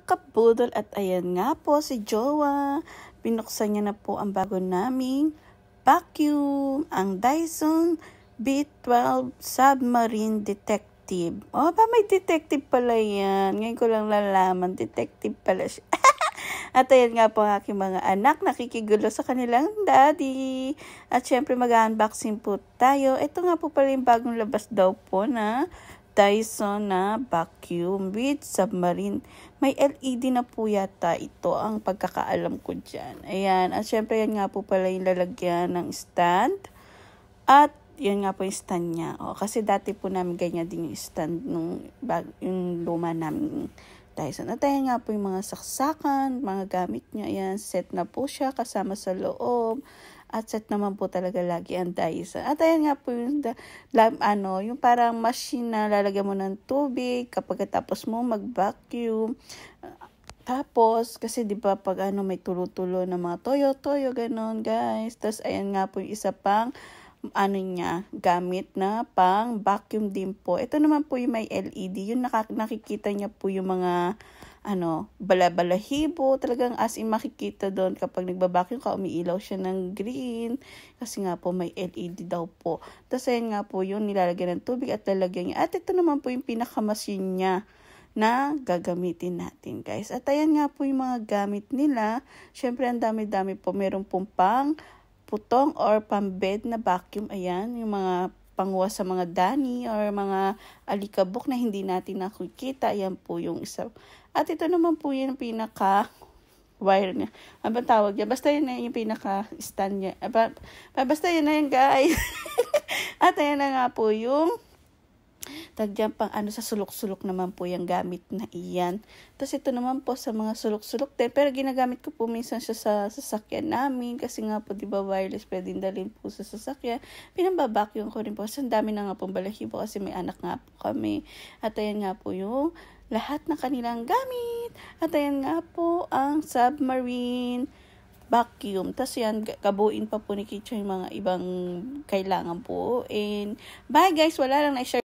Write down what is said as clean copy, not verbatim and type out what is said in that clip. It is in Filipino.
kabudol, at ayan nga po si Jowa. Binuksan niya na po ang bago naming vacuum, ang Dyson B12 Submarine Detective. Oh, may detective pala yan. Ngayon ko lang lalaman, detective pala siya. At ayan nga po ang aking mga anak, nakikigulo sa kanilang daddy. At syempre mag-unboxing po tayo. Ito nga po pala yung bagong labas daw po na Dyson na vacuum with submarine. May LED na po yata ito ang pagkakaalam ko dyan. Ayan. At syempre yan nga po pala yung lalagyan ng stand. At yan nga po yung stand niya. O, kasi dati po namin ganyan din yung stand nung yung luma namin Dyson. At ayan nga po yung mga saksakan, mga gamit niya. Ayan, set na po siya kasama sa loob. At set naman po talaga lagi ang Dyson. At ayan nga po yung, yung parang machine na lalagyan mo ng tubig kapag tapos mo mag-vacuum. Tapos, kasi di ba pag may tulo-tulo ng mga toyo-toyo, ganon guys. Tapos ayan nga po yung isa pang gamit na pang vacuum din po. Ito naman po yung may LED. Yung nakikita niya po yung mga bala-balahibo. Talagang as in makikita doon kapag nagbabacuum ka, umiilaw siya ng green. Kasi nga po may LED daw po. Tapos ayan nga po yung nilalagyan ng tubig at lalagyan niya. At ito naman po yung pinakamasin niya na gagamitin natin guys. At ayan nga po yung mga gamit nila. Syempre ang dami-dami po. Meron pong pang putong or pambed na vacuum. Ayan, yung mga panguha sa mga dani or mga alikabok na hindi natin nakikita. Ayan po yung isa. At ito naman po yung pinaka wire niya. Ano ba tawag niya? Basta yun na yung pinaka stand niya. Basta yun na yun guys. At ayan na nga po yung tagyan pang sa sulok-sulok naman po yung gamit na iyan. Tapos ito naman po sa mga sulok-sulok din. Pero ginagamit ko po minsan siya sa sasakyan namin. Kasi nga po diba wireless pwedeng dalhin po sa sasakyan. Pinambabacuum ko rin po. Kasi ang dami na nga pong balahibo kasi may anak nga po kami. At ayan nga po yung lahat ng kanilang gamit. At ayan nga po ang submarine vacuum. Tapos yan, kabuuin pa po ni Kitchen yung mga ibang kailangan po. And bye guys, wala lang na-share.